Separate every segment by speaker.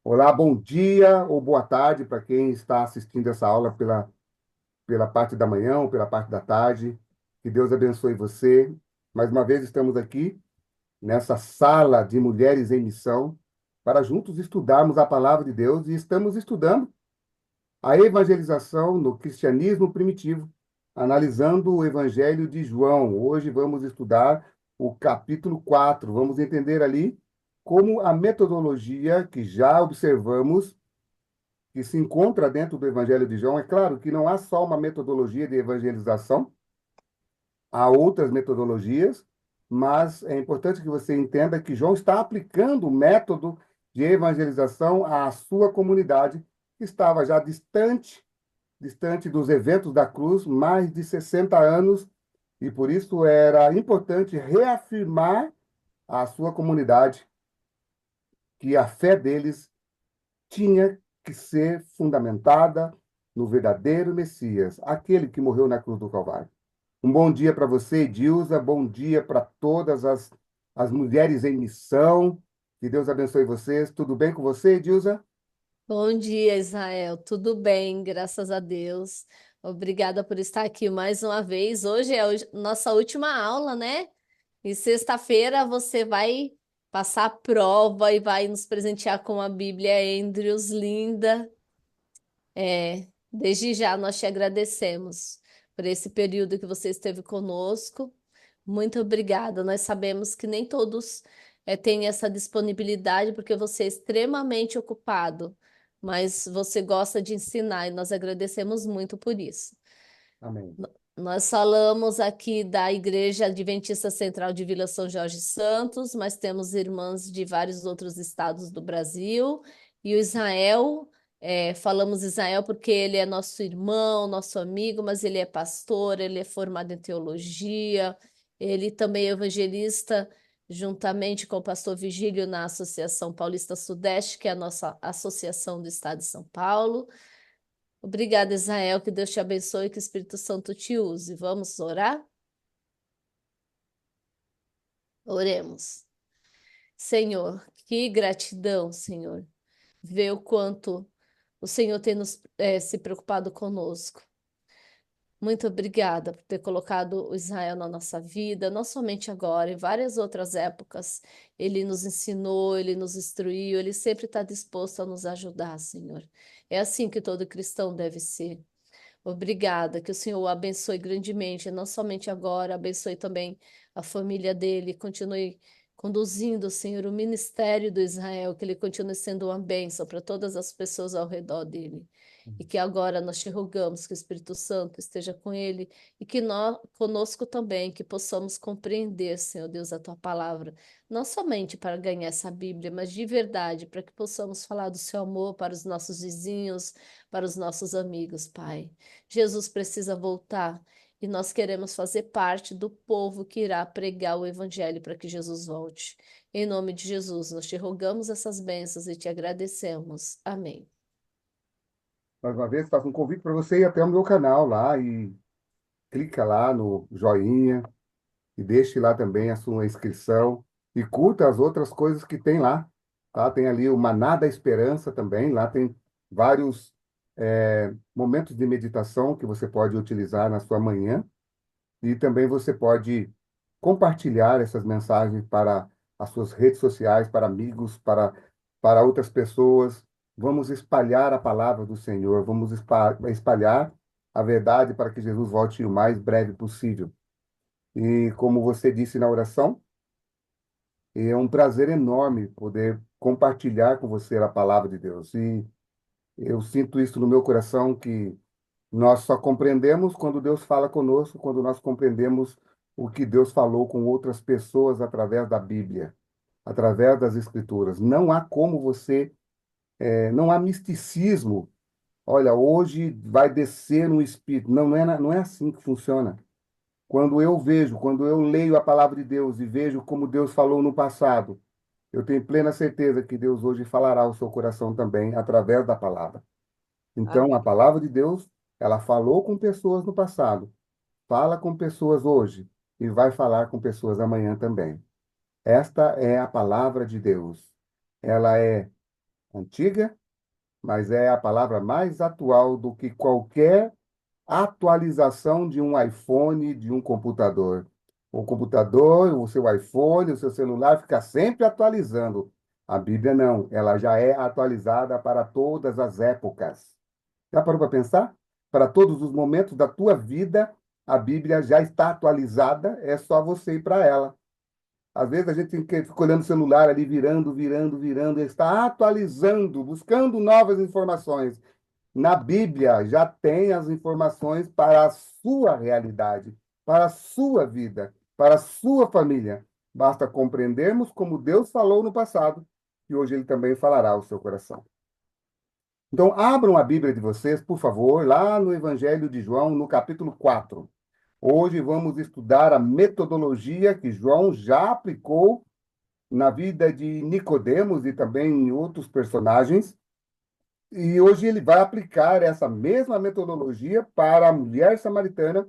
Speaker 1: Olá, bom dia ou boa tarde para quem está assistindo essa aula pela parte da manhã ou pela parte da tarde. Que Deus abençoe você. Mais uma vez estamos aqui nessa sala de mulheres em missão para juntos estudarmos a palavra de Deus e estamos estudando a evangelização no cristianismo primitivo, analisando o Evangelho de João. Hoje vamos estudar o capítulo 4. Vamos entender ali como a metodologia que já observamos que se encontra dentro do Evangelho de João. É claro que não há só uma metodologia de evangelização, há outras metodologias, mas é importante que você entenda que João está aplicando o método de evangelização à sua comunidade, que estava já distante dos eventos da cruz, mais de 60 anos, e por isso era importante reafirmar à sua comunidade que a fé deles tinha que ser fundamentada no verdadeiro Messias, aquele que morreu na cruz do Calvário. Um bom dia para você, Edilza, bom dia para todas as mulheres em missão. Que Deus abençoe vocês. Tudo bem com você, Edilza?
Speaker 2: Bom dia, Israel. Tudo bem, graças a Deus. Obrigada por estar aqui mais uma vez. Hoje é a nossa última aula, né? E sexta-feira você vai passar a prova e vai nos presentear com a Bíblia Andrews linda. Desde já nós te agradecemos por esse período que você esteve conosco. Muito obrigada. Nós sabemos que nem todos têm essa disponibilidade, porque você é extremamente ocupado, mas você gosta de ensinar e nós agradecemos muito por isso.
Speaker 1: Amém.
Speaker 2: Nós falamos aqui da Igreja Adventista Central de Vila São Jorge Santos, mas temos irmãs de vários outros estados do Brasil. E o Israel, falamos Israel porque ele é nosso irmão, nosso amigo, mas ele é pastor, ele é formado em teologia, ele também é evangelista, juntamente com o pastor Vigílio na Associação Paulista Sudeste, que é a nossa associação do estado de São Paulo. Obrigada, Israel. Que Deus te abençoe e que o Espírito Santo te use. Vamos orar? Oremos. Senhor, que gratidão, Senhor. Ver o quanto o Senhor tem se preocupado conosco. Muito obrigada por ter colocado o Israel na nossa vida, não somente agora, em várias outras épocas. Ele nos ensinou, ele nos instruiu, ele sempre está disposto a nos ajudar, Senhor. É assim que todo cristão deve ser. Obrigada, que o Senhor o abençoe grandemente, não somente agora, abençoe também a família dele, continue conduzindo, Senhor, o ministério do Israel, que ele continue sendo uma bênção para todas as pessoas ao redor dele. E que agora nós te rogamos que o Espírito Santo esteja com ele e que nós, conosco também, que possamos compreender, Senhor Deus, a tua palavra, não somente para ganhar essa Bíblia, mas de verdade, para que possamos falar do seu amor para os nossos vizinhos, para os nossos amigos, Pai. Jesus precisa voltar e nós queremos fazer parte do povo que irá pregar o Evangelho para que Jesus volte. Em nome de Jesus, nós te rogamos essas bênçãos e te agradecemos. Amém.
Speaker 1: Mais uma vez, faço um convite para você ir até o meu canal lá e clica lá no joinha e deixe lá também a sua inscrição e curta as outras coisas que tem lá, tá? Tem ali o Maná da Esperança também, lá tem vários momentos de meditação que você pode utilizar na sua manhã e também você pode compartilhar essas mensagens para as suas redes sociais, para amigos, para outras pessoas. Vamos espalhar a palavra do Senhor, vamos espalhar a verdade para que Jesus volte o mais breve possível. E como você disse na oração, é um prazer enorme poder compartilhar com você a palavra de Deus. E eu sinto isso no meu coração que nós só compreendemos quando Deus fala conosco, quando nós compreendemos o que Deus falou com outras pessoas através da Bíblia, através das Escrituras. Não há como você, não há misticismo. Olha, hoje vai descer no Espírito. Não, não é assim que funciona. Quando eu leio a palavra de Deus e vejo como Deus falou no passado, eu tenho plena certeza que Deus hoje falará ao seu coração também através da palavra. Então, a
Speaker 2: Amém.
Speaker 1: palavra de Deus, ela falou com pessoas no passado, fala com pessoas hoje e vai falar com pessoas amanhã também. Esta é a palavra de Deus. Ela é antiga, mas é a palavra mais atual do que qualquer atualização de um iPhone, de um computador. O computador, o seu iPhone, o seu celular fica sempre atualizando. A Bíblia não, ela já é atualizada para todas as épocas. Já parou para pensar? Para todos os momentos da tua vida, a Bíblia já está atualizada, é só você ir para ela. Às vezes a gente fica olhando o celular ali, virando, virando, virando, ele está atualizando, buscando novas informações. Na Bíblia já tem as informações para a sua realidade, para a sua vida, para a sua família. Basta compreendermos como Deus falou no passado, e hoje Ele também falará ao seu coração. Então, abram a Bíblia de vocês, por favor, lá no Evangelho de João, no capítulo 4. Hoje vamos estudar a metodologia que João já aplicou na vida de Nicodemos e também em outros personagens. E hoje ele vai aplicar essa mesma metodologia para a mulher samaritana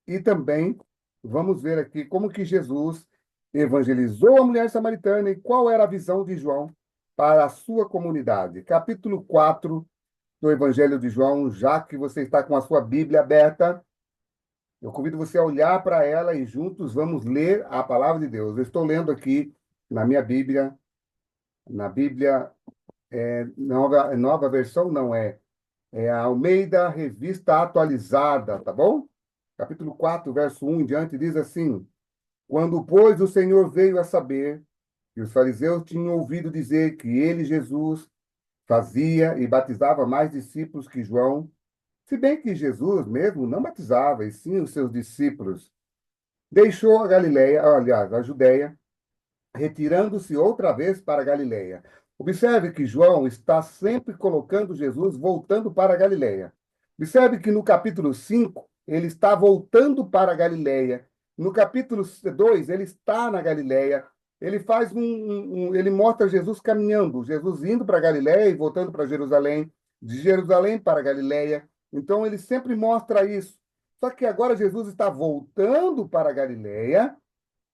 Speaker 1: e também vamos ver aqui como que Jesus evangelizou a mulher samaritana e qual era a visão de João para a sua comunidade. Capítulo 4 do Evangelho de João, já que você está com a sua Bíblia aberta, eu convido você a olhar para ela e juntos vamos ler a palavra de Deus. Eu estou lendo aqui na minha Bíblia, na Bíblia, nova versão não é. É a Almeida Revista Atualizada, tá bom? Capítulo 4, verso 1 em diante, diz assim: Quando, pois, o Senhor veio a saber que os fariseus tinham ouvido dizer que ele, Jesus, fazia e batizava mais discípulos que João, se bem que Jesus mesmo não batizava, e sim os seus discípulos, deixou a Galileia, aliás, a Judéia, retirando-se outra vez para a Galileia. Observe que João está sempre colocando Jesus voltando para a Galileia. Observe que no capítulo 5 ele está voltando para a Galileia. No capítulo 2 ele está na Galileia. Ele faz ele mostra Jesus caminhando, Jesus indo para a Galileia e voltando para Jerusalém, de Jerusalém para a Galileia. Então ele sempre mostra isso. Só que agora Jesus está voltando para a Galileia.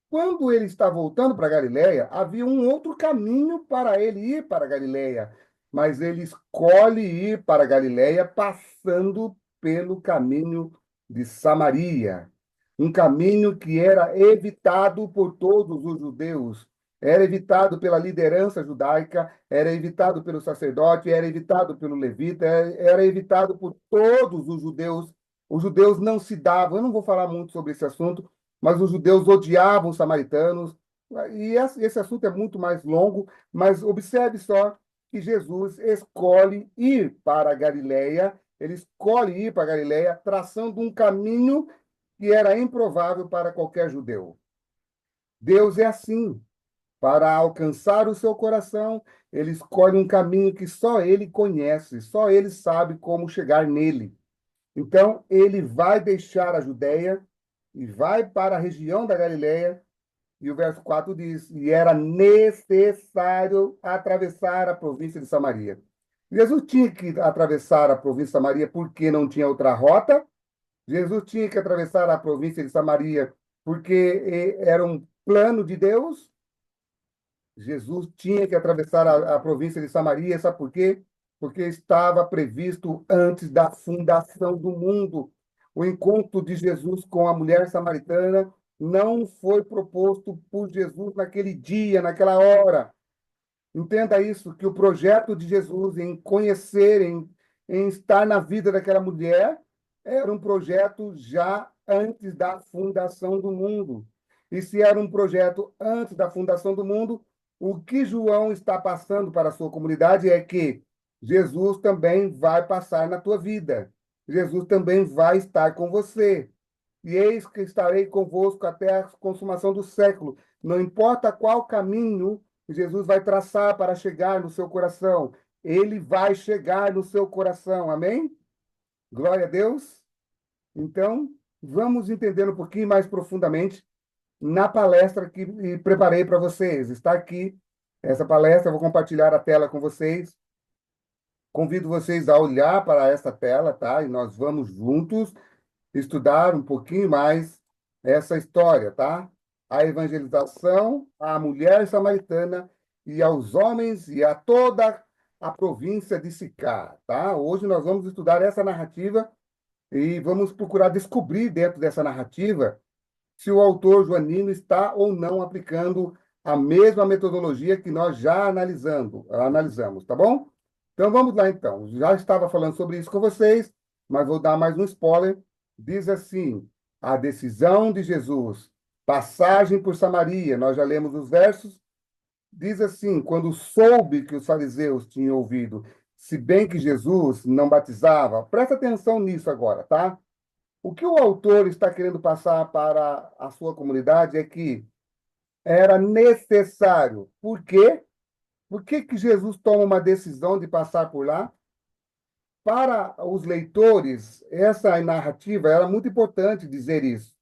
Speaker 1: Quando ele está voltando para Galiléia, havia um outro caminho para ele ir para Galiléia, mas ele escolhe ir para Galiléia passando pelo caminho de Samaria, um caminho que era evitado por todos os judeus, era evitado pela liderança judaica, era evitado pelo sacerdote, era evitado pelo levita, era evitado por todos os judeus. Os judeus não se davam, eu não vou falar muito sobre esse assunto, mas os judeus odiavam os samaritanos, e esse assunto é muito mais longo, mas observe só que Jesus escolhe ir para a Galileia, ele escolhe ir para a Galileia, traçando um caminho que era improvável para qualquer judeu. Deus é assim, para alcançar o seu coração, ele escolhe um caminho que só ele conhece, só ele sabe como chegar nele. Então, ele vai deixar a Judéia e vai para a região da Galileia, e o verso 4 diz: E era necessário atravessar a província de Samaria. Jesus tinha que atravessar a província de Samaria porque não tinha outra rota. Jesus tinha que atravessar a província de Samaria porque era um plano de Deus. Jesus tinha que atravessar a província de Samaria, sabe por quê? Porque estava previsto antes da fundação do mundo. O encontro de Jesus com a mulher samaritana não foi proposto por Jesus naquele dia, naquela hora. Entenda isso, que o projeto de Jesus em conhecer, em estar na vida daquela mulher, era um projeto já antes da fundação do mundo. E se era um projeto antes da fundação do mundo, o que João está passando para a sua comunidade é que Jesus também vai passar na tua vida. Jesus também vai estar com você. E eis que estarei convosco até a consumação do século. Não importa qual caminho Jesus vai traçar para chegar no seu coração, ele vai chegar no seu coração. Amém? Glória a Deus. Então, vamos entender um pouquinho mais profundamente na palestra que preparei para vocês. Está aqui essa palestra, eu vou compartilhar a tela com vocês. Convido vocês a olhar para essa tela, tá? E nós vamos juntos estudar um pouquinho mais essa história, tá? A evangelização à mulher samaritana e aos homens e a toda a província de Sicar, tá? Hoje nós vamos estudar essa narrativa e vamos procurar descobrir dentro dessa narrativa se o autor joanino está ou não aplicando a mesma metodologia que nós já analisamos, tá bom? Então vamos lá então. Já estava falando sobre isso com vocês, mas vou dar mais um spoiler. Diz assim: a decisão de Jesus, passagem por Samaria, nós já lemos os versos. Diz assim: quando soube que os fariseus tinham ouvido, se bem que Jesus não batizava, presta atenção nisso agora, tá? O que o autor está querendo passar para a sua comunidade é que era necessário. Por quê? Por que que Jesus toma uma decisão de passar por lá? Para os leitores, essa narrativa era muito importante dizer isso,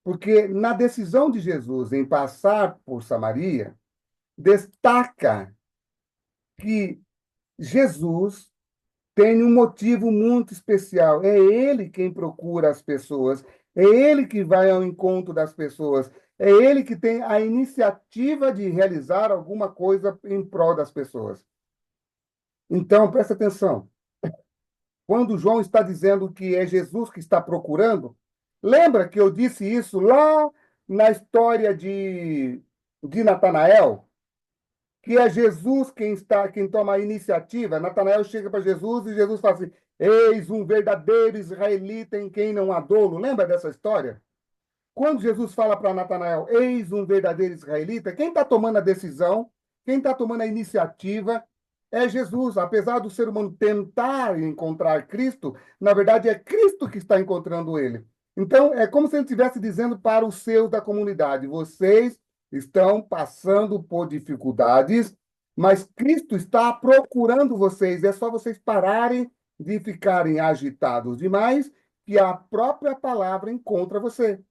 Speaker 1: porque na decisão de Jesus em passar por Samaria, destaca que Jesus tem um motivo muito especial. É ele quem procura as pessoas, é ele que vai ao encontro das pessoas, é ele que tem a iniciativa de realizar alguma coisa em prol das pessoas. Então, presta atenção. Quando João está dizendo que é Jesus que está procurando, lembra que eu disse isso lá na história de Natanael? Que é Jesus quem toma a iniciativa. Natanael chega para Jesus e Jesus fala assim: eis um verdadeiro israelita em quem não há dolo. Lembra dessa história? Quando Jesus fala para Natanael, eis um verdadeiro israelita, quem está tomando a decisão, quem está tomando a iniciativa é Jesus. Apesar do ser humano tentar encontrar Cristo, na verdade é Cristo que está encontrando ele. Então, é como se ele estivesse dizendo para os seus da comunidade: vocês estão passando por dificuldades, mas Cristo está procurando vocês. É só vocês pararem de ficarem agitados demais, que a própria palavra encontra você.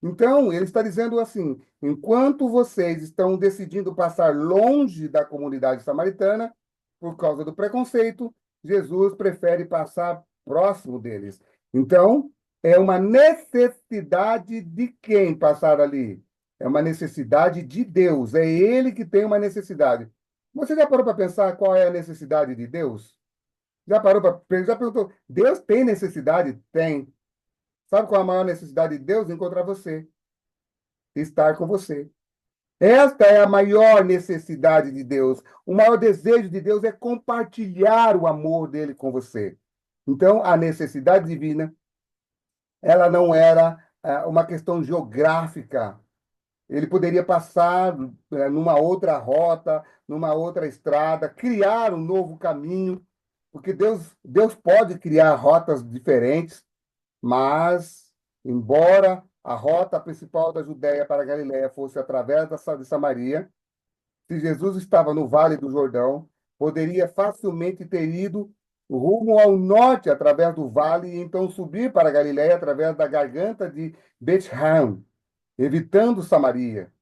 Speaker 1: Então, ele está dizendo assim: enquanto vocês estão decidindo passar longe da comunidade samaritana, por causa do preconceito, Jesus prefere passar próximo deles. Então, é uma necessidade de quem passar ali? É uma necessidade de Deus. É ele que tem uma necessidade. Você já parou para pensar qual é a necessidade de Deus? Já perguntou, Deus tem necessidade? Tem. Sabe qual é a maior necessidade de Deus? Encontrar você, estar com você. Esta é a maior necessidade de Deus. O maior desejo de Deus é compartilhar o amor dele com você. Então, a necessidade divina, ela não era uma questão geográfica. Ele poderia passar numa outra rota, numa outra estrada, criar um novo caminho, porque Deus pode criar rotas diferentes. Mas, embora a rota principal da Judéia para a Galiléia fosse através de Samaria, se Jesus estava no Vale do Jordão, poderia facilmente ter ido rumo ao norte através do vale e então subir para a Galiléia através da garganta de Bethlehem, evitando Samaria.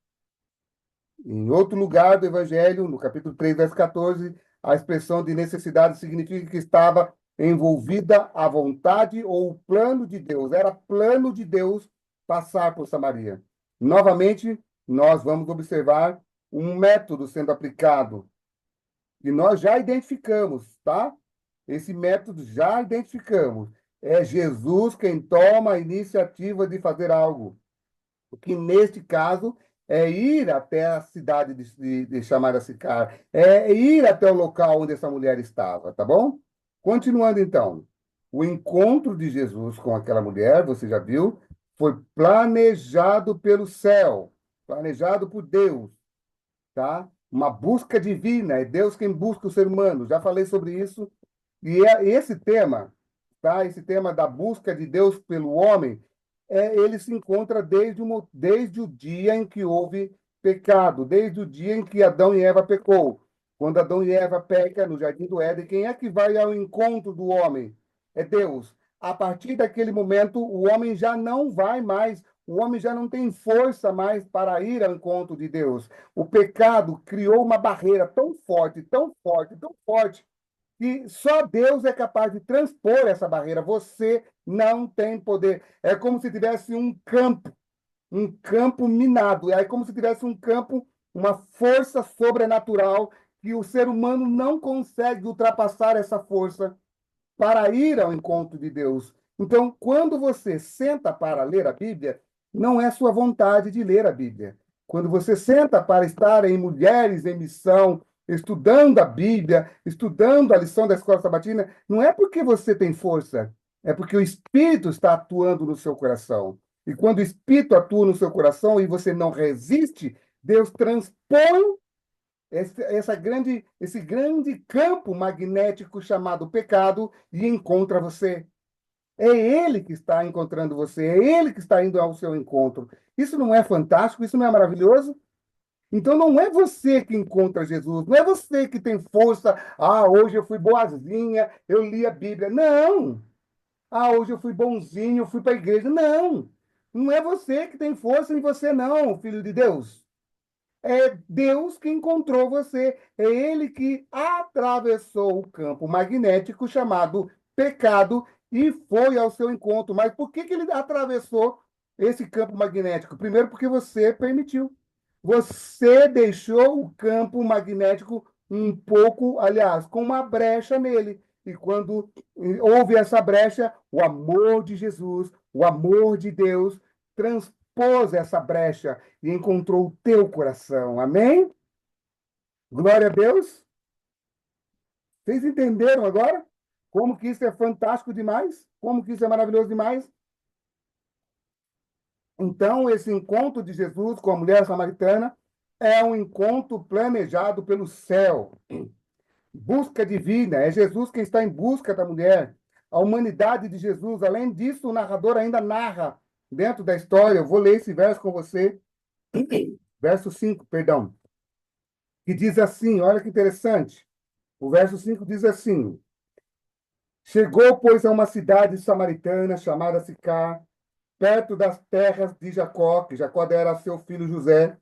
Speaker 1: Em outro lugar do Evangelho, no capítulo 3, verso 14, a expressão de necessidade significa que estava envolvida a vontade ou o plano de Deus. Era plano de Deus passar por Samaria. Novamente, nós vamos observar um método sendo aplicado, e nós já identificamos, tá? Esse método já identificamos. É Jesus quem toma a iniciativa de fazer algo, que neste caso é ir até a cidade de chamada Sicar, é ir até o local onde essa mulher estava, tá bom? Continuando então, o encontro de Jesus com aquela mulher, você já viu, foi planejado pelo céu, planejado por Deus, tá? Uma busca divina, é Deus quem busca o ser humano. Já falei sobre isso. E esse tema, tá? Esse tema da busca de Deus pelo homem, ele se encontra desde o dia em que houve pecado, desde o dia em que Adão e Eva pecou. Quando Adão e Eva pecam no jardim do Éden, quem é que vai ao encontro do homem? É Deus. A partir daquele momento, o homem já não vai mais, o homem já não tem força mais para ir ao encontro de Deus. O pecado criou uma barreira tão forte, tão forte, tão forte, que só Deus é capaz de transpor essa barreira. Você não tem poder. É como se tivesse um campo minado. É como se tivesse um campo uma força sobrenatural que o ser humano não consegue ultrapassar essa força para ir ao encontro de Deus. Então, quando você senta para ler a Bíblia, não é sua vontade de ler a Bíblia. Quando você senta para estar em Mulheres em Missão, estudando a Bíblia, estudando a lição da escola sabatina, não é porque você tem força, é porque o Espírito está atuando no seu coração. E quando o Espírito atua no seu coração e você não resiste, Deus transpõe esse grande campo magnético chamado pecado e encontra você. É ele que está encontrando você, é ele que está indo ao seu encontro. Isso não é fantástico? Isso não é maravilhoso? Então não é você que encontra Jesus, não é você que tem força. Ah, hoje eu fui boazinha, eu li a Bíblia. Não! Ah, hoje eu fui bonzinho, eu fui para a igreja. Não! Não é você que tem força em você, não, filho de Deus. É Deus que encontrou você. É Ele que atravessou o campo magnético chamado pecado e foi ao seu encontro. Mas por que que ele atravessou esse campo magnético? Primeiro, porque você permitiu. Você deixou o campo magnético um pouco, aliás, com uma brecha nele. E quando houve essa brecha, o amor de Jesus, o amor de Deus, transpôs essa brecha e encontrou o teu coração. Amém? Glória a Deus. Vocês entenderam agora? Como que isso é fantástico demais? Como que isso é maravilhoso demais? Então, esse encontro de Jesus com a mulher samaritana é um encontro planejado pelo céu. Busca divina, é Jesus quem está em busca da mulher. A humanidade de Jesus, além disso, o narrador ainda narra dentro da história. Eu vou ler esse verso com você, verso 5, perdão, que diz assim: olha que interessante. O verso 5 diz assim: chegou, pois, a uma cidade samaritana chamada Sicar, perto das terras de Jacó, que Jacó dera a seu filho José.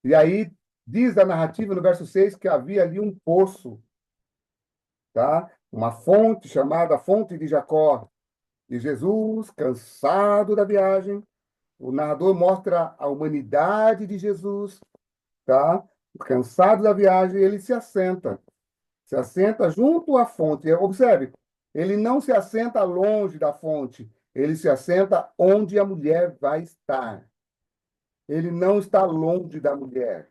Speaker 1: E aí diz a narrativa no verso 6 que havia ali um poço, tá? Uma fonte chamada Fonte de Jacó. E Jesus, cansado da viagem, o narrador mostra a humanidade de Jesus, tá? Cansado da viagem, ele se assenta junto à fonte. Observe, ele não se assenta longe da fonte, ele se assenta onde a mulher vai estar. Ele não está longe da mulher.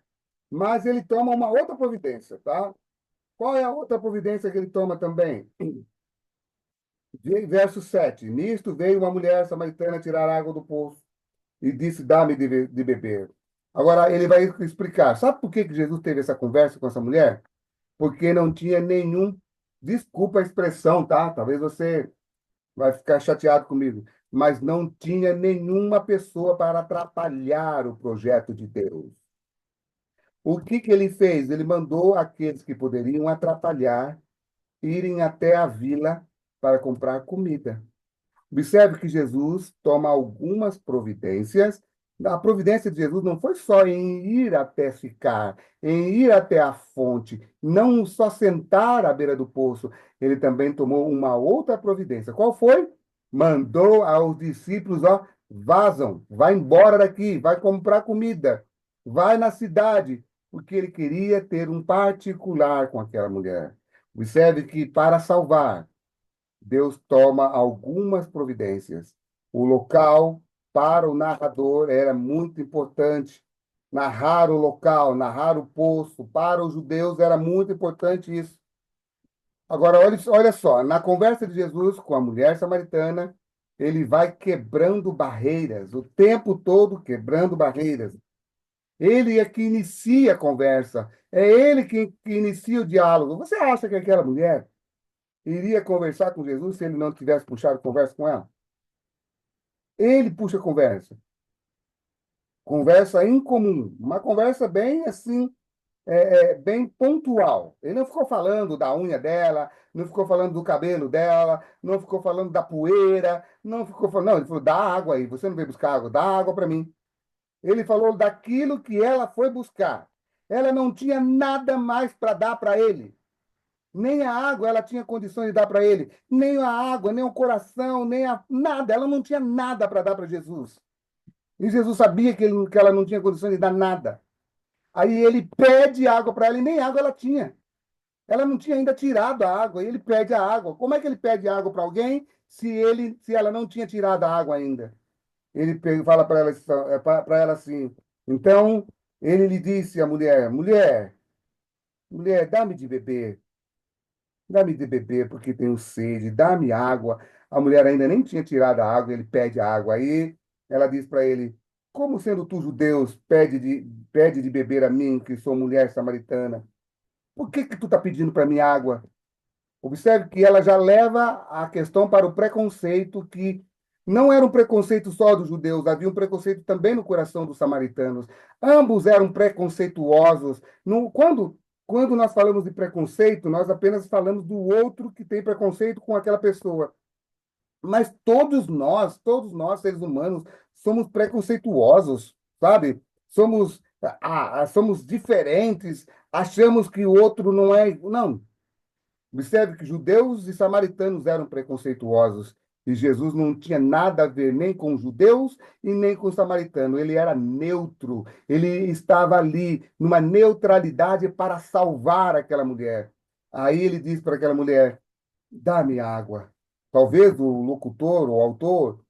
Speaker 1: Mas ele toma uma outra providência, tá? Qual é a outra providência que ele toma também? Verso 7. Nisto veio uma mulher samaritana tirar água do poço e disse: dá-me de beber. Agora ele vai explicar. Sabe por que que Jesus teve essa conversa com essa mulher? Porque não tinha nenhum. Desculpa a expressão, tá? Talvez você vai ficar chateado comigo, mas não tinha nenhuma pessoa para atrapalhar o projeto de Deus. O que que ele fez? Ele mandou aqueles que poderiam atrapalhar irem até a vila para comprar comida. Observe que Jesus toma algumas providências. A providência de Jesus não foi só em ir até ficar, em ir até a fonte, não só sentar à beira do poço. Ele também tomou uma outra providência. Qual foi? Mandou aos discípulos, ó, vazam, vai embora daqui, vai comprar comida, vai na cidade, porque ele queria ter um particular com aquela mulher. Observe que para salvar, Deus toma algumas providências. O local para o narrador era muito importante. Narrar o local, narrar o poço, para os judeus era muito importante isso. Agora, olha só, na conversa de Jesus com a mulher samaritana, ele vai quebrando barreiras, o tempo todo quebrando barreiras. Ele é que inicia a conversa, é ele que inicia o diálogo. Você acha que aquela mulher iria conversar com Jesus se ele não tivesse puxado conversa com ela? Ele puxa conversa. Conversa incomum. Uma conversa bem assim, bem pontual. Ele não ficou falando da unha dela, não ficou falando do cabelo dela, não ficou falando da poeira, não ficou falando. Não, ele falou: dá água aí, você não veio buscar água, dá água para mim. Ele falou daquilo que ela foi buscar. Ela não tinha nada mais para dar para ele. Nem a água ela tinha condições de dar para ele, nem a água, nem o coração, nem nada. Ela não tinha nada para dar para Jesus. E Jesus sabia que ela não tinha condições de dar nada. Aí ele pede água para ela e nem água ela tinha. Ela não tinha ainda tirado a água, e ele pede a água. Como é que ele pede água para alguém se ela não tinha tirado a água ainda? Fala para ela assim. Então, ele lhe disse à mulher: mulher, dá-me de beber, porque tenho sede, dá-me água. A mulher ainda nem tinha tirado a água, ele pede água. Aí ela diz para ele: como sendo tu judeus, pede de beber a mim, que sou mulher samaritana? Por que que tu está pedindo para mim água? Observe que ela já leva a questão para o preconceito, que não era um preconceito só dos judeus, havia um preconceito também no coração dos samaritanos. Ambos eram preconceituosos. Quando nós falamos de preconceito, nós apenas falamos do outro que tem preconceito com aquela pessoa. Mas todos nós, seres humanos, somos preconceituosos, sabe? Somos diferentes, achamos que o outro não é. Não. Observe que judeus e samaritanos eram preconceituosos e Jesus não tinha nada a ver nem com os judeus e nem com o samaritano. Ele era neutro, ele estava ali numa neutralidade para salvar aquela mulher. Aí ele diz para aquela mulher: dá-me água. Talvez o locutor, o autor,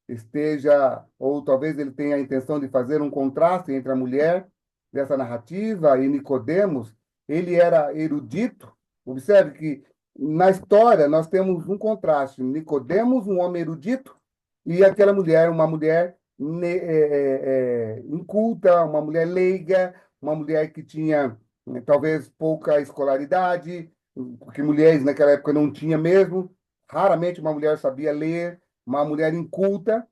Speaker 1: esteja, ou talvez ele tenha a intenção de fazer um contraste entre a mulher dessa narrativa e Nicodemos. Ele era erudito. Observe que na história nós temos um contraste. Nicodemos, um homem erudito, e aquela mulher, uma mulher inculta, uma mulher leiga, uma mulher que tinha talvez pouca escolaridade, porque mulheres naquela época não tinha mesmo. Raramente uma mulher sabia ler, uma mulher inculta,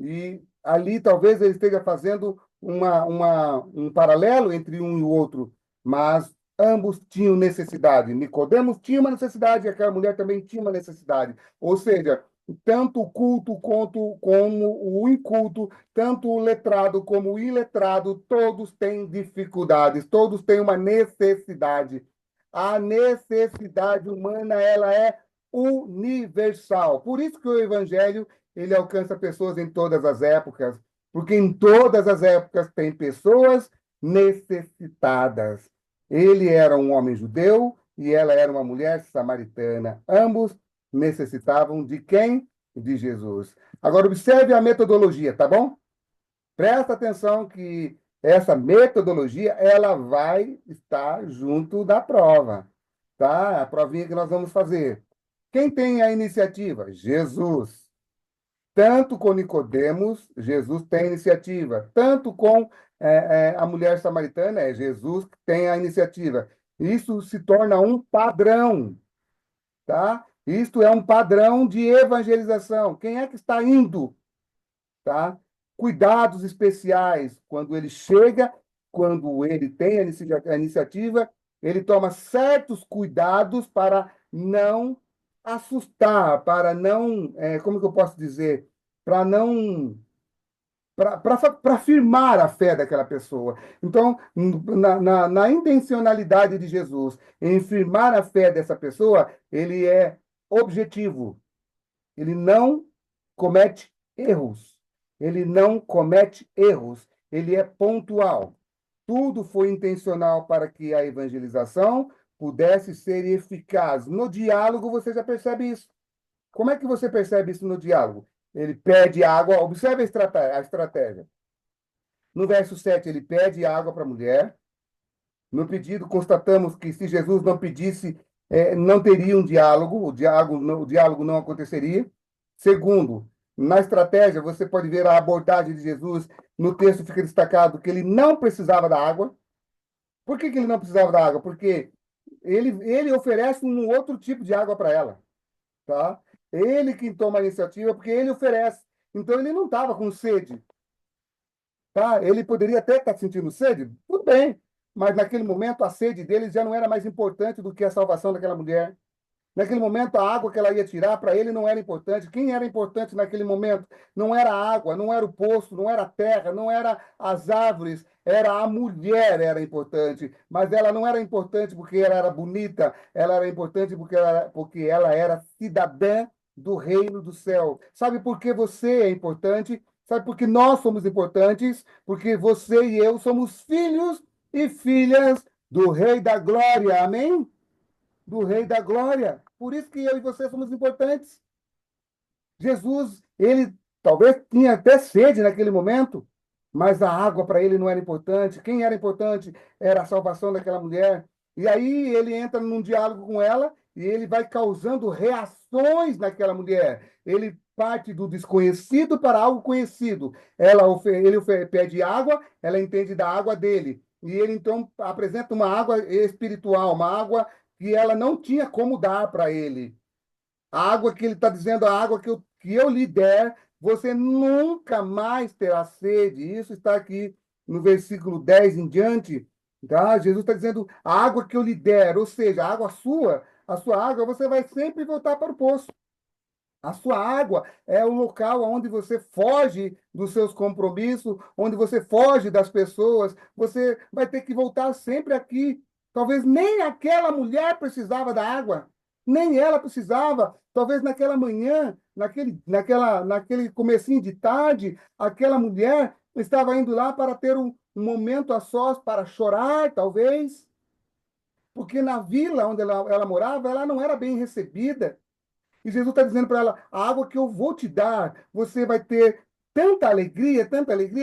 Speaker 1: e ali talvez ele esteja fazendo um paralelo entre um e o outro, mas ambos tinham necessidade. Nicodemos tinha uma necessidade e aquela mulher também tinha uma necessidade. Ou seja, tanto o culto quanto como o inculto, tanto o letrado como o iletrado, todos têm dificuldades, todos têm uma necessidade. A necessidade humana, ela é universal. Por isso que o evangelho, ele alcança pessoas em todas as épocas, porque em todas as épocas tem pessoas necessitadas. Ele era um homem judeu e ela era uma mulher samaritana. Ambos necessitavam de quem? De Jesus. Agora, observe a metodologia, tá bom? Presta atenção que essa metodologia ela vai estar junto da prova, tá? A provinha que nós vamos fazer. Quem tem a iniciativa? Jesus. Tanto com Nicodemos, Jesus tem a iniciativa. Tanto com a mulher samaritana, é Jesus que tem a iniciativa. Isso se torna um padrão, tá? Isto é um padrão de evangelização. Quem é que está indo, tá? Cuidados especiais quando ele chega, quando ele tem a iniciativa, ele toma certos cuidados para não assustar, para não, como que eu posso dizer, para não para afirmar a fé daquela pessoa. Então, na intencionalidade de Jesus em firmar a fé dessa pessoa, ele é objetivo. Ele não comete erros. Ele não comete erros. Ele é pontual. Tudo foi intencional para que a evangelização pudesse ser eficaz. No diálogo, você já percebe isso. Como é que você percebe isso no diálogo? Ele pede água, observe a estratégia. No verso 7, ele pede água para a mulher. No pedido, constatamos que se Jesus não pedisse, não teria um diálogo, o diálogo não aconteceria. Segundo, na estratégia, você pode ver a abordagem de Jesus. No texto fica destacado que ele não precisava da água. Por que que ele não precisava da água? Porque ele oferece um outro tipo de água para ela, tá? Ele que toma a iniciativa, porque ele oferece. Então, ele não estava com sede, tá? Ele poderia até estar sentindo sede, tudo bem, mas naquele momento a sede dele já não era mais importante do que a salvação daquela mulher. Naquele momento, a água que ela ia tirar, para ele não era importante. Quem era importante naquele momento? Não era a água, não era o poço, não era a terra, não era as árvores, era a mulher era importante. Mas ela não era importante porque ela era bonita, ela era importante porque ela era cidadã do reino do céu. Sabe por que você é importante? Sabe por que nós somos importantes? Porque você e eu somos filhos e filhas do Rei da Glória. Amém? Do Rei da Glória. Por isso que eu e você somos importantes. Jesus, ele talvez tinha até sede naquele momento, mas a água para ele não era importante. Quem era importante era a salvação daquela mulher. E aí ele entra num diálogo com ela e ele vai causando reações naquela mulher. Ele parte do desconhecido para algo conhecido. Pede água, ela entende da água dele. E ele então apresenta uma água espiritual, uma água que ela não tinha como dar para ele. A água que ele está dizendo, a água que eu lhe der, você nunca mais terá sede. Isso está aqui no versículo 10 em diante. Tá? Jesus está dizendo, a água que eu lhe der, ou seja, a sua água, você vai sempre voltar para o poço. A sua água é o local onde você foge dos seus compromissos, onde você foge das pessoas. Você vai ter que voltar sempre aqui. Talvez nem aquela mulher precisava da água, nem ela precisava. Talvez naquela manhã, naquele comecinho de tarde, aquela mulher estava indo lá para ter um momento a sós para chorar, talvez, porque na vila onde ela morava, ela não era bem recebida. E Jesus está dizendo para ela: a água que eu vou te dar, você vai ter tanta alegria,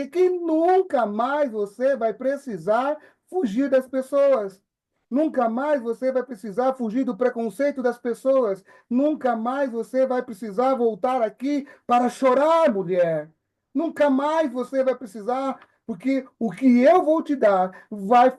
Speaker 1: que nunca mais você vai precisar fugir das pessoas. Nunca mais você vai precisar fugir do preconceito das pessoas. Nunca mais você vai precisar voltar aqui para chorar, mulher. Nunca mais você vai precisar, porque o que eu vou te dar vai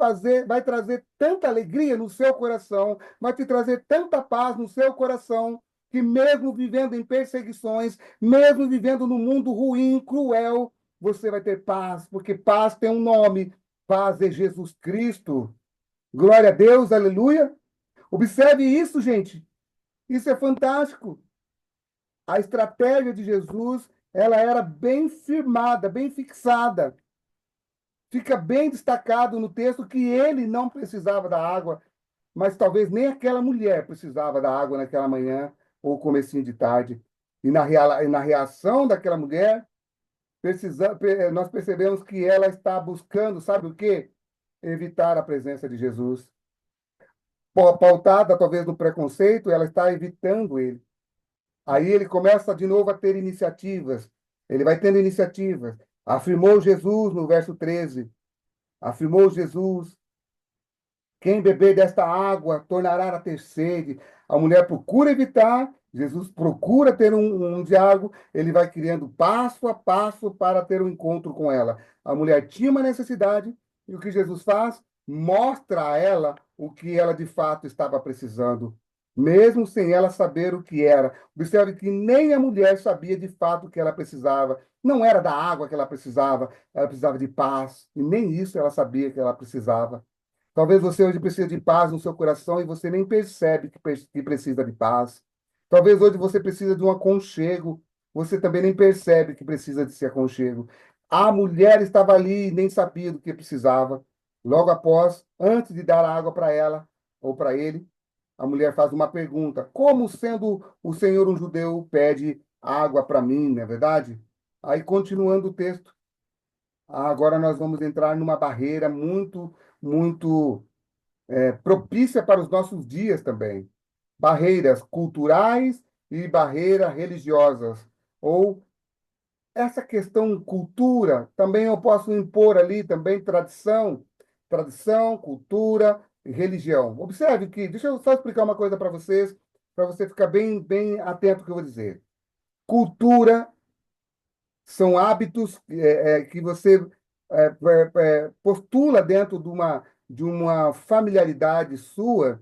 Speaker 1: trazer tanta alegria no seu coração, vai te trazer tanta paz no seu coração, que mesmo vivendo em perseguições, mesmo vivendo num mundo ruim, cruel, você vai ter paz, porque paz tem um nome. Paz é Jesus Cristo. Glória a Deus, aleluia. Observe isso, gente. Isso é fantástico. A estratégia de Jesus, ela era bem firmada, bem fixada. Fica bem destacado no texto que ele não precisava da água, mas talvez nem aquela mulher precisava da água naquela manhã ou comecinho de tarde. E na reação daquela mulher, nós percebemos que ela está buscando, sabe o quê? Evitar a presença de Jesus. Pautada talvez no preconceito, ela está evitando ele. Aí ele começa de novo a ter iniciativas. Ele vai tendo iniciativas. Afirmou Jesus no verso 13. Afirmou Jesus: quem beber desta água tornará a ter sede. A mulher procura evitar, Jesus procura ter um diálogo, ele vai criando passo a passo para ter um encontro com ela. A mulher tinha uma necessidade, e o que Jesus faz? Mostra a ela o que ela de fato estava precisando, mesmo sem ela saber o que era. Observe que nem a mulher sabia de fato o que ela precisava. Não era da água que ela precisava de paz, e nem isso ela sabia que ela precisava. Talvez você hoje precise de paz no seu coração e você nem percebe que precisa de paz. Talvez hoje você precisa de um aconchego, você também nem percebe que precisa desse aconchego. A mulher estava ali e nem sabia do que precisava. Logo após, antes de dar a água para ela ou para ele, a mulher faz uma pergunta: como sendo o Senhor um judeu pede água para mim, não é verdade? Aí, continuando o texto, agora nós vamos entrar numa barreira muito propícia para os nossos dias também. Barreiras culturais e barreiras religiosas. Ou essa questão cultura, também eu posso impor ali também tradição, cultura e religião. Observe que, deixa eu só explicar uma coisa para você ficar bem atento ao que eu vou dizer. Cultura são hábitos que você postula dentro de uma familiaridade sua,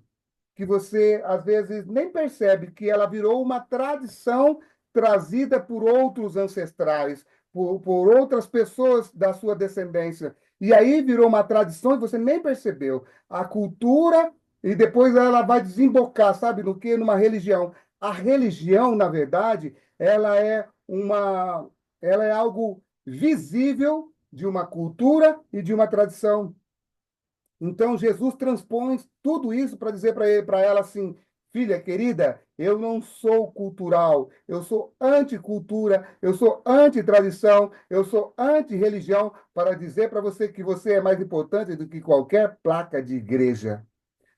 Speaker 1: que você às vezes nem percebe que ela virou uma tradição trazida por outros ancestrais, por outras pessoas da sua descendência. E aí virou uma tradição e você nem percebeu. A cultura, e depois ela vai desembocar, sabe, no quê? Numa religião. A religião, na verdade, ela é algo visível de uma cultura e de uma tradição. Então, Jesus transpõe tudo isso para dizer para ela assim: filha querida, eu não sou cultural, eu sou anticultura, eu sou anti-tradição, eu sou anti-religião para dizer para você que você é mais importante do que qualquer placa de igreja,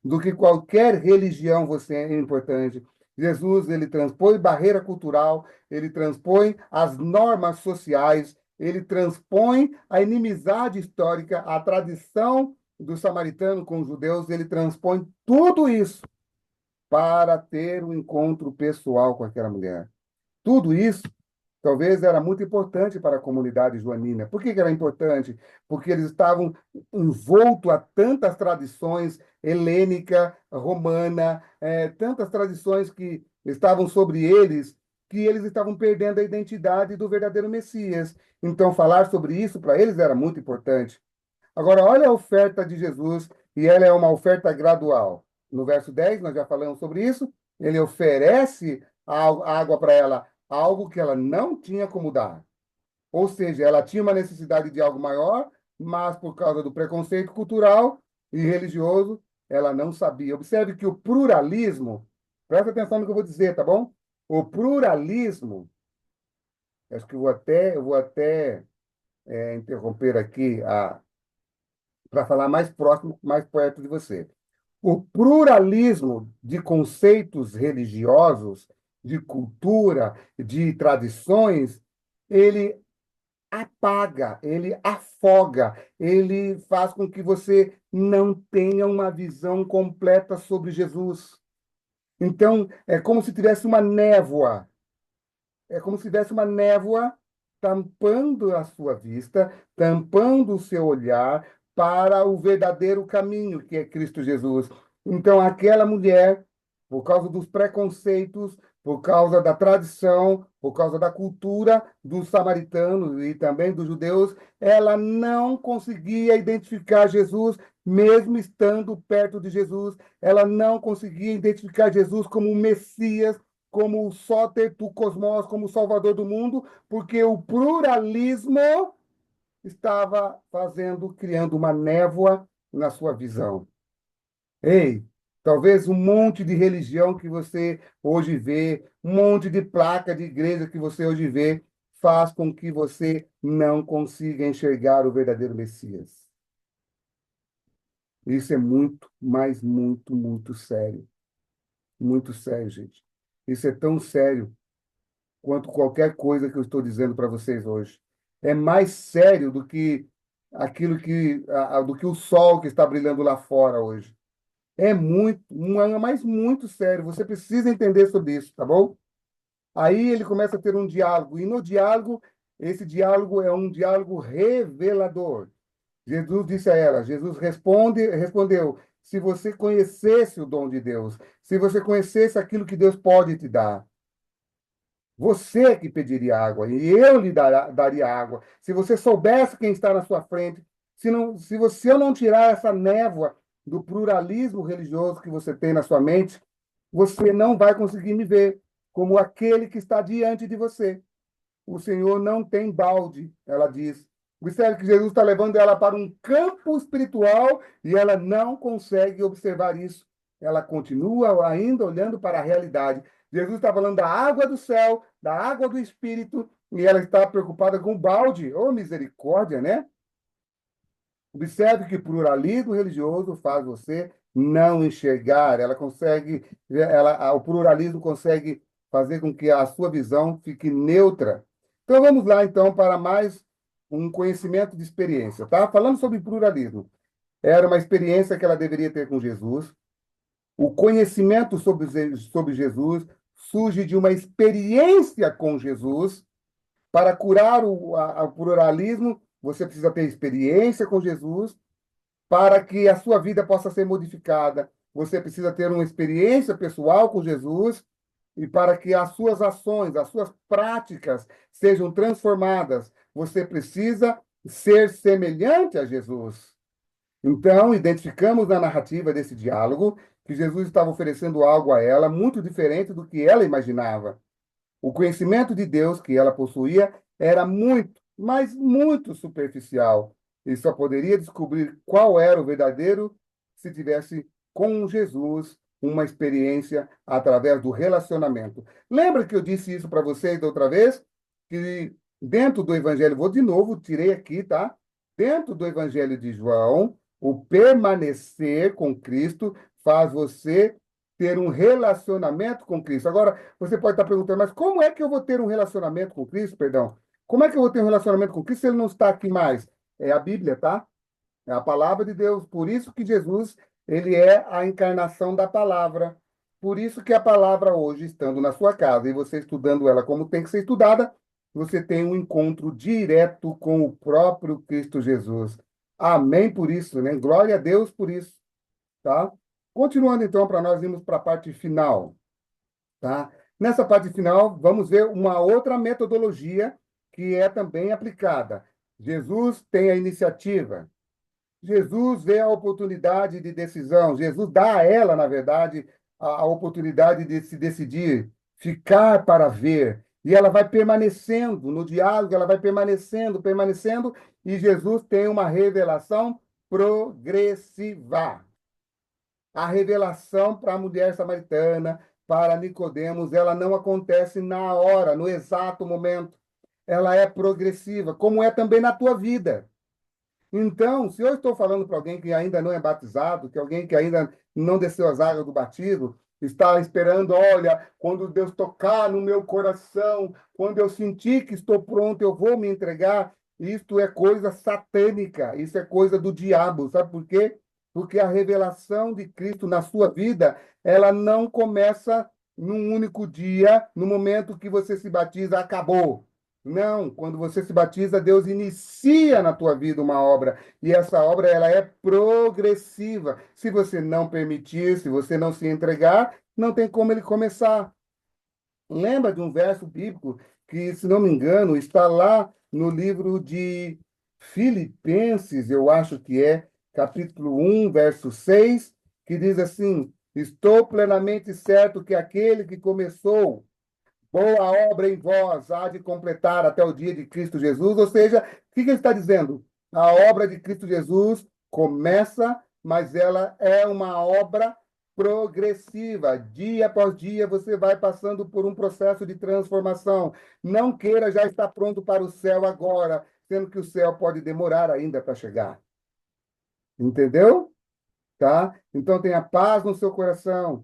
Speaker 1: do que qualquer religião você é importante. Jesus, ele transpõe barreira cultural, ele transpõe as normas sociais, ele transpõe a inimizade histórica, a tradição do samaritano com os judeus, ele transpõe tudo isso para ter um encontro pessoal com aquela mulher. Tudo isso talvez era muito importante para a comunidade joanina. Por que que era importante? Porque eles estavam envoltos a tantas tradições helênica, romana, tantas tradições que estavam sobre eles, que eles estavam perdendo a identidade do verdadeiro Messias. Então, falar sobre isso para eles era muito importante. Agora, olha a oferta de Jesus, e ela é uma oferta gradual. No verso 10, nós já falamos sobre isso. Ele oferece a água para ela, algo que ela não tinha como dar. Ou seja, ela tinha uma necessidade de algo maior, mas por causa do preconceito cultural e religioso, ela não sabia. Observe que o pluralismo, presta atenção no que eu vou dizer, tá bom? O pluralismo, acho que eu vou até interromper aqui para falar mais próximo, mais perto de você. O pluralismo de conceitos religiosos, de cultura, de tradições, ele apaga, ele afoga, ele faz com que você não tenha uma visão completa sobre Jesus. Então, é como se tivesse uma névoa, é como se tivesse uma névoa tampando a sua vista, tampando o seu olhar para o verdadeiro caminho, que é Cristo Jesus. Então, aquela mulher, por causa dos preconceitos, por causa da tradição, por causa da cultura dos samaritanos e também dos judeus, ela não conseguia identificar Jesus, mesmo estando perto de Jesus, ela não conseguia identificar Jesus como o Messias, como o Soter tu Cosmos, como o Salvador do mundo, porque o pluralismo estava criando uma névoa na sua visão. Ei, talvez um monte de religião que você hoje vê, um monte de placa de igreja que você hoje vê, faz com que você não consiga enxergar o verdadeiro Messias. Isso é muito, mas muito, muito sério. Muito sério, gente. Isso é tão sério quanto qualquer coisa que eu estou dizendo para vocês hoje. É mais sério do que aquilo do que o sol que está brilhando lá fora hoje. É muito, mas muito sério. Você precisa entender sobre isso, tá bom? Aí ele começa a ter um diálogo, e no diálogo, esse diálogo é um diálogo revelador. Jesus disse a ela, respondeu, se você conhecesse o dom de Deus, se você conhecesse aquilo que Deus pode te dar, você que pediria água, e eu lhe daria água. Se você soubesse quem está na sua frente, se você eu não tirar essa névoa do pluralismo religioso que você tem na sua mente, você não vai conseguir me ver como aquele que está diante de você. O Senhor não tem balde, ela diz. Observe que Jesus está levando ela para um campo espiritual e ela não consegue observar isso. Ela continua ainda olhando para a realidade. Jesus está falando da água do céu, da água do Espírito, e ela está preocupada com o balde. Oh, misericórdia, né? Observe que pluralismo religioso faz você não enxergar. O pluralismo consegue fazer com que a sua visão fique neutra. Então vamos lá então para mais um conhecimento de experiência, tá? Falando sobre pluralismo, era uma experiência que ela deveria ter com Jesus. O conhecimento sobre Jesus surge de uma experiência com Jesus. Para curar o pluralismo, você precisa ter experiência com Jesus. Para que a sua vida possa ser modificada, você precisa ter uma experiência pessoal com Jesus, e para que as suas ações, as suas práticas sejam transformadas, você precisa ser semelhante a Jesus. Então, identificamos na narrativa desse diálogo que Jesus estava oferecendo algo a ela muito diferente do que ela imaginava. O conhecimento de Deus que ela possuía era muito, mas muito superficial. E só poderia descobrir qual era o verdadeiro se tivesse com Jesus uma experiência através do relacionamento. Lembra que eu disse isso para vocês da outra vez? Que dentro do Evangelho, vou de novo, tirei aqui, tá? Dentro do Evangelho de João, o permanecer com Cristo faz você ter um relacionamento com Cristo. Agora, você pode estar perguntando, mas como é que eu vou ter um relacionamento com Cristo? Perdão. Como é que eu vou ter um relacionamento com Cristo se ele não está aqui mais? É a Bíblia, tá? É a palavra de Deus. Por isso que Jesus, ele é a encarnação da palavra. Por isso que a palavra hoje, estando na sua casa e você estudando ela como tem que ser estudada, você tem um encontro direto com o próprio Cristo Jesus. Amém por isso, né? Glória a Deus por isso, tá? Continuando então para nós irmos para a parte final, tá? Nessa parte final, vamos ver uma outra metodologia que é também aplicada. Jesus tem a iniciativa. Jesus vê a oportunidade de decisão. Jesus dá a ela, na verdade, a oportunidade de se decidir, ficar para ver. E ela vai permanecendo no diálogo, ela vai permanecendo, permanecendo, e Jesus tem uma revelação progressiva. A revelação para a mulher samaritana, para Nicodemos, ela não acontece na hora, no exato momento. Ela é progressiva, como é também na tua vida. Então, se eu estou falando para alguém que ainda não é batizado, que alguém que ainda não desceu as águas do batismo, está esperando, olha, quando Deus tocar no meu coração, quando eu sentir que estou pronto, eu vou me entregar. Isto é coisa satânica, isso é coisa do diabo. Sabe por quê? Porque a revelação de Cristo na sua vida, ela não começa num único dia, no momento que você se batiza, acabou. Não, quando você se batiza, Deus inicia na tua vida uma obra, e essa obra ela é progressiva. Se você não permitir, se você não se entregar, não tem como ele começar. Lembra de um verso bíblico que, se não me engano, está lá no livro de Filipenses, eu acho que é, capítulo 1, verso 6, que diz assim: Estou plenamente certo que aquele que começou boa obra em vós há de completar até o dia de Cristo Jesus. Ou seja, o que ele está dizendo? A obra de Cristo Jesus começa, mas ela é uma obra progressiva. Dia após dia você vai passando por um processo de transformação. Não queira já estar pronto para o céu agora, sendo que o céu pode demorar ainda para chegar. Entendeu? Tá? Então tenha paz no seu coração.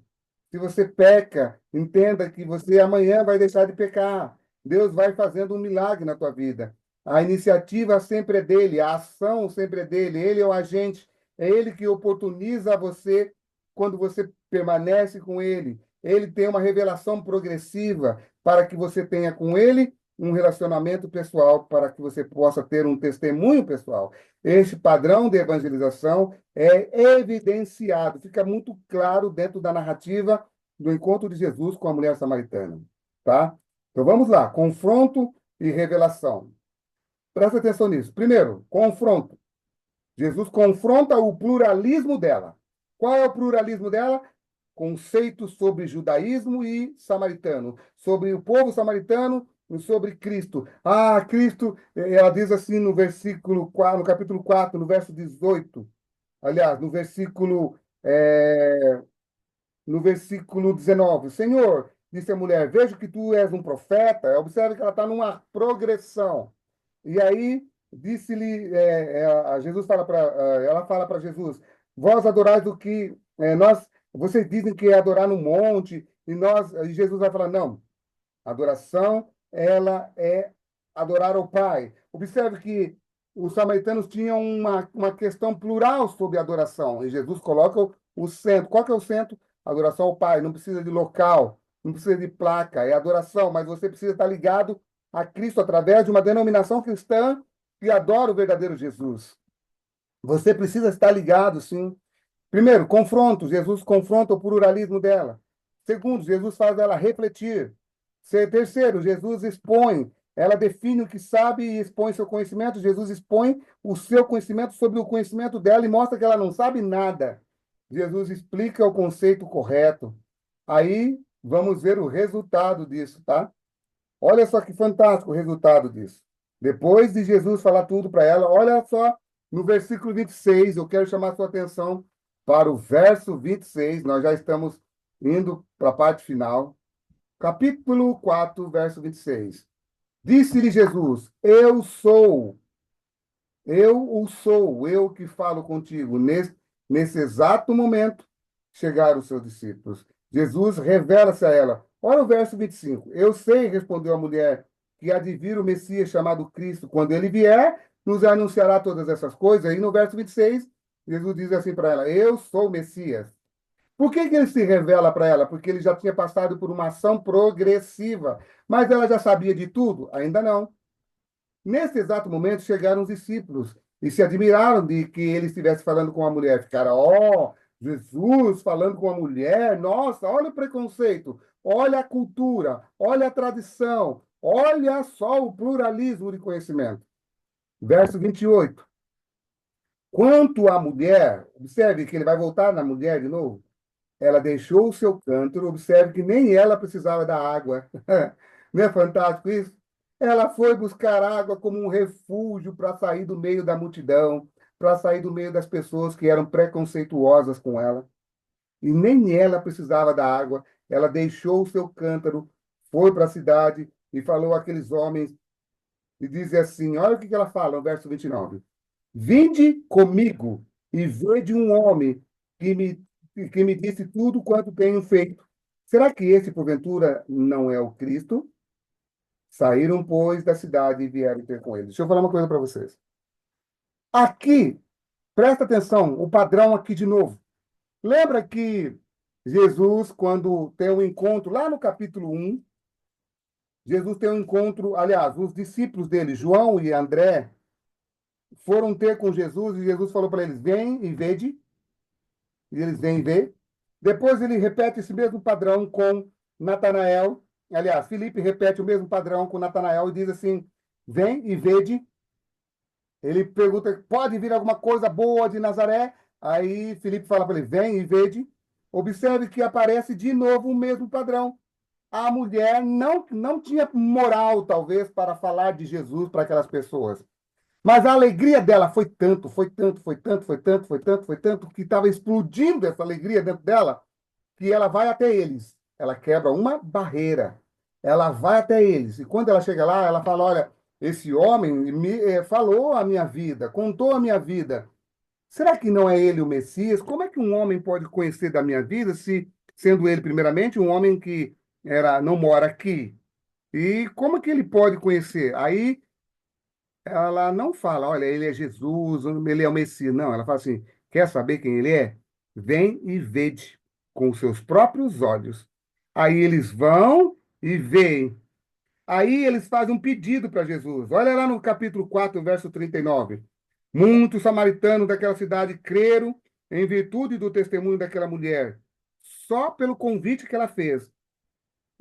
Speaker 1: Se você peca, entenda que você amanhã vai deixar de pecar. Deus vai fazendo um milagre na tua vida. A iniciativa sempre é dele, a ação sempre é dele. Ele é o agente, é ele que oportuniza você quando você permanece com ele. Ele tem uma revelação progressiva para que você tenha com ele um relacionamento pessoal, para que você possa ter um testemunho pessoal. Este padrão de evangelização é evidenciado, fica muito claro dentro da narrativa do encontro de Jesus com a mulher samaritana, tá? Então vamos lá, confronto e revelação. Presta atenção nisso. Primeiro, confronto. Jesus confronta o pluralismo dela. Qual é o pluralismo dela? Conceitos sobre judaísmo e samaritano, sobre o povo samaritano e sobre Cristo. Ah, Cristo, ela diz assim no versículo 4, no capítulo 4, no verso 18. Aliás, no versículo 19, Senhor, disse a mulher, vejo que tu és um profeta. Observe que ela está numa progressão. E aí, disse-lhe, Jesus fala para, ela fala para Jesus, vós adorais o que vocês dizem que é adorar no monte, e Jesus vai falar, não, adoração, ela é adorar ao Pai. Observe que os samaritanos tinham uma questão plural sobre adoração, e Jesus coloca o centro. Qual que é o centro? Adoração ao Pai. Não precisa de local, não precisa de placa, é adoração, mas você precisa estar ligado a Cristo através de uma denominação cristã que adora o verdadeiro Jesus. Você precisa estar ligado, sim. Primeiro, confronto. Jesus confronta o pluralismo dela. Segundo, Jesus faz ela refletir. Terceiro, Jesus expõe. Ela define o que sabe e expõe seu conhecimento. Jesus expõe o seu conhecimento sobre o conhecimento dela e mostra que ela não sabe nada. Jesus explica o conceito correto. Aí, vamos ver o resultado disso, tá? Olha só que fantástico o resultado disso. Depois de Jesus falar tudo para ela, olha só no versículo 26, eu quero chamar a sua atenção para o verso 26. Nós já estamos indo para a parte final. Capítulo 4, verso 26. Disse-lhe Jesus: eu o sou, eu que falo contigo. Nesse exato momento, chegaram os seus discípulos. Jesus revela-se a ela. Olha o verso 25. Eu sei, respondeu a mulher, que há de vir o Messias chamado Cristo. Quando ele vier, nos anunciará todas essas coisas. E no verso 26, Jesus diz assim para ela: Eu sou o Messias. Por que que ele se revela para ela? Porque ele já tinha passado por uma ação progressiva. Mas ela já sabia de tudo? Ainda não. Nesse exato momento chegaram os discípulos e se admiraram de que ele estivesse falando com a mulher. Ficaram, ó, Jesus falando com a mulher, nossa, olha o preconceito, olha a cultura, olha a tradição, olha só o pluralismo de conhecimento. Verso 28. Quanto à mulher, observe que ele vai voltar na mulher de novo. Ela deixou o seu cântaro, observe que nem ela precisava da água. Não é fantástico isso? Ela foi buscar água como um refúgio para sair do meio da multidão, para sair do meio das pessoas que eram preconceituosas com ela. E nem ela precisava da água. Ela deixou o seu cântaro, foi para a cidade e falou àqueles homens, e diz assim: olha o que ela fala no verso 29. Vinde comigo e vede um homem que me, que me disse tudo quanto tenho feito. Será que esse, porventura, não é o Cristo? Saíram, pois, da cidade e vieram ter com ele. Deixa eu falar uma coisa para vocês. Aqui, presta atenção, o padrão aqui de novo. Lembra que Jesus, quando tem um encontro, lá no capítulo 1, Jesus tem um encontro, aliás, os discípulos dele, João e André, foram ter com Jesus e Jesus falou para eles: vem e vede. E eles vêm ver. Depois ele repete esse mesmo padrão com Natanael. Aliás, Filipe repete o mesmo padrão com Natanael e diz assim: vem e vede. Ele pergunta: pode vir alguma coisa boa de Nazaré? Aí Filipe fala para ele: vem e vede. Observe que aparece de novo o mesmo padrão. A mulher não tinha moral, talvez, para falar de Jesus para aquelas pessoas. Mas a alegria dela foi tanto, foi tanto, foi tanto, foi tanto, foi tanto, foi tanto, que estava explodindo essa alegria dentro dela, que ela vai até eles. Ela quebra uma barreira. Ela vai até eles. E quando ela chega lá, ela fala: olha, esse homem falou a minha vida, contou a minha vida. Será que não é ele o Messias? Como é que um homem pode conhecer da minha vida se, sendo ele, primeiramente, um homem que não mora aqui? E como que ele pode conhecer? Aí ela não fala, olha, ele é Jesus, ele é o Messias. Não, ela fala assim: quer saber quem ele é? Vem e vede com os seus próprios olhos. Aí eles vão e veem. Aí eles fazem um pedido para Jesus. Olha lá no capítulo 4, verso 39. Muitos samaritanos daquela cidade creram em virtude do testemunho daquela mulher, só pelo convite que ela fez.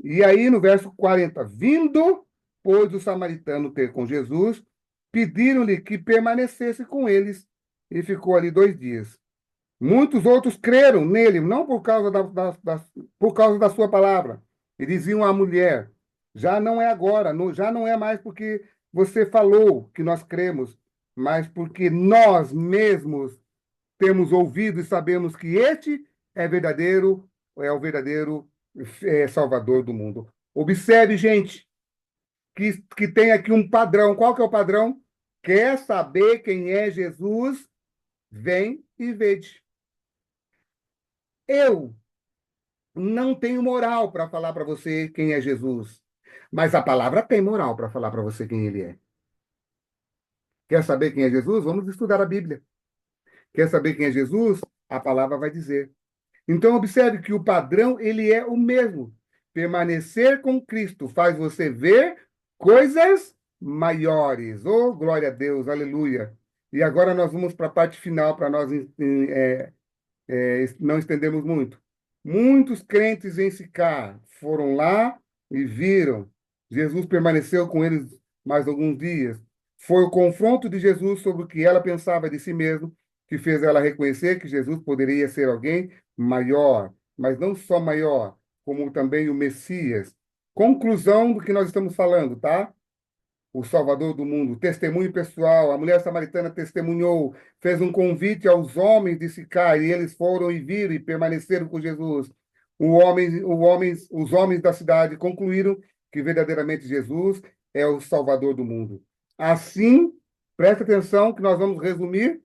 Speaker 1: E aí, no verso 40, vindo, pois, o samaritano ter com Jesus, pediram-lhe que permanecesse com eles, e ficou ali 2 dias. Muitos outros creram nele, não por causa por causa da sua palavra. E diziam à mulher: já não é agora, já não é mais porque você falou que nós cremos, mas porque nós mesmos temos ouvido e sabemos que este é o verdadeiro Salvador do mundo. Observe, gente, que tem aqui um padrão. Qual que é o padrão? Quer saber quem é Jesus? Vem e vede. Eu não tenho moral para falar para você quem é Jesus, mas a palavra tem moral para falar para você quem ele é. Quer saber quem é Jesus? Vamos estudar a Bíblia. Quer saber quem é Jesus? A palavra vai dizer. Então, observe que o padrão ele é o mesmo. Permanecer com Cristo faz você ver coisas maiores. Oh, glória a Deus, aleluia. E agora nós vamos para a parte final, para nós não estendemos muito. Muitos crentes em Sicar foram lá e viram. Jesus permaneceu com eles mais alguns dias. Foi o confronto de Jesus sobre o que ela pensava de si mesmo que fez ela reconhecer que Jesus poderia ser alguém maior, mas não só maior, como também o Messias. Conclusão do que nós estamos falando, tá? O Salvador do mundo, testemunho pessoal. A mulher samaritana testemunhou, fez um convite aos homens de Sicar, e eles foram e viram e permaneceram com Jesus. Os homens da cidade concluíram que verdadeiramente Jesus é o Salvador do mundo. Assim, presta atenção que nós vamos resumir.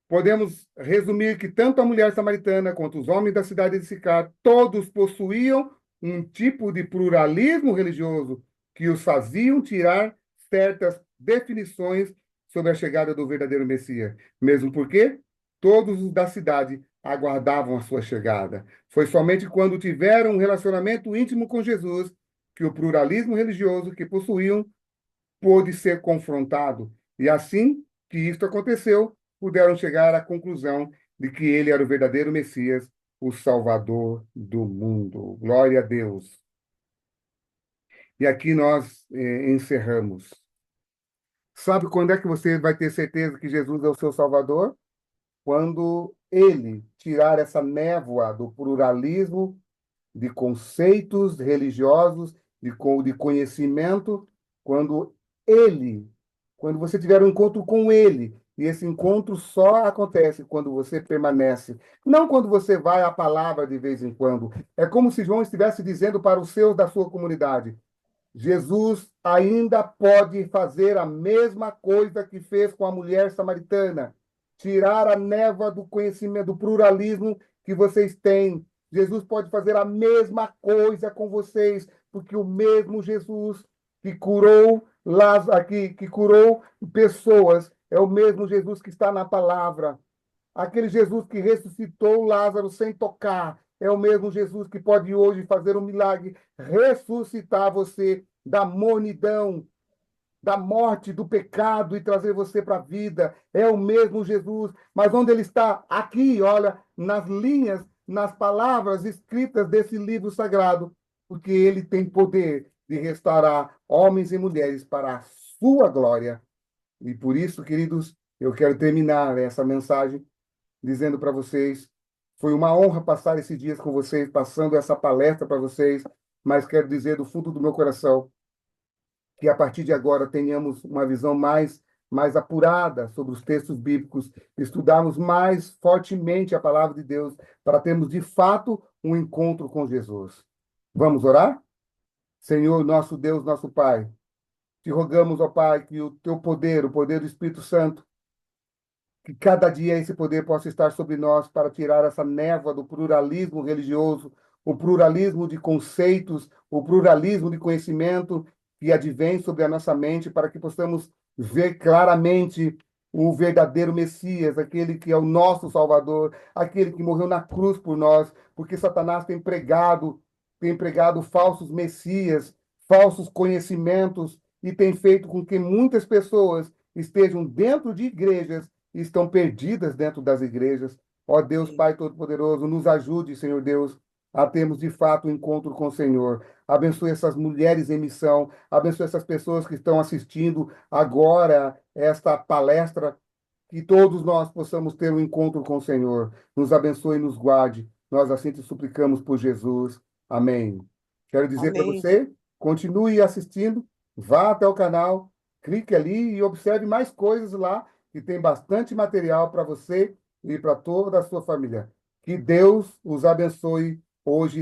Speaker 1: Podemos resumir que tanto a mulher samaritana quanto os homens da cidade de Sicar, todos possuíam um tipo de pluralismo religioso que os faziam tirar certas definições sobre a chegada do verdadeiro Messias. Mesmo porque todos os da cidade aguardavam a sua chegada. Foi somente quando tiveram um relacionamento íntimo com Jesus que o pluralismo religioso que possuíam pôde ser confrontado. E assim que isto aconteceu, puderam chegar à conclusão de que ele era o verdadeiro Messias, o Salvador do mundo. Glória a Deus. E aqui nós encerramos. Sabe quando é que você vai ter certeza que Jesus é o seu Salvador? Quando ele tirar essa névoa do pluralismo de conceitos religiosos, de conhecimento, quando ele, quando você tiver um encontro com ele, e esse encontro só acontece quando você permanece, não quando você vai à palavra de vez em quando. É como se João estivesse dizendo para os seus da sua comunidade: Jesus ainda pode fazer a mesma coisa que fez com a mulher samaritana, tirar a névoa do conhecimento, do pluralismo que vocês têm. Jesus pode fazer a mesma coisa com vocês, porque o mesmo Jesus que curou Lázaro, que curou pessoas, é o mesmo Jesus que está na palavra. Aquele Jesus que ressuscitou Lázaro sem tocar, é o mesmo Jesus que pode hoje fazer um milagre, ressuscitar você da mornidão, da morte, do pecado e trazer você para a vida. É o mesmo Jesus, mas onde ele está? Aqui, olha, nas linhas, nas palavras escritas desse livro sagrado, porque ele tem poder de restaurar homens e mulheres para a sua glória. E por isso, queridos, eu quero terminar essa mensagem dizendo para vocês, foi uma honra passar esses dias com vocês, passando essa palestra para vocês, mas quero dizer do fundo do meu coração que a partir de agora tenhamos uma visão mais apurada sobre os textos bíblicos, estudarmos mais fortemente a palavra de Deus para termos de fato um encontro com Jesus. Vamos orar? Senhor, nosso Deus, nosso Pai, te rogamos, ó Pai, que o teu poder, o poder do Espírito Santo, que cada dia esse poder possa estar sobre nós para tirar essa névoa do pluralismo religioso, o pluralismo de conceitos, o pluralismo de conhecimento que advém sobre a nossa mente, para que possamos ver claramente o verdadeiro Messias, aquele que é o nosso Salvador, aquele que morreu na cruz por nós, porque Satanás tem pregado falsos messias, falsos conhecimentos e tem feito com que muitas pessoas estejam dentro de igrejas e estão perdidas dentro das igrejas. Ó Deus,
Speaker 3: Sim.
Speaker 1: Pai Todo-Poderoso, nos ajude, Senhor Deus, a termos de fato um encontro com o Senhor. Abençoe essas mulheres em missão, abençoe essas pessoas que estão assistindo agora esta palestra, que todos nós possamos ter um encontro com o Senhor. Nos abençoe e nos guarde. Nós assim te suplicamos por Jesus. Amém. Quero dizer para
Speaker 3: Amém.
Speaker 1: você, continue assistindo, vá até o canal, clique ali e observe mais coisas lá, que tem bastante material para você e para toda a sua família. Que Deus os abençoe hoje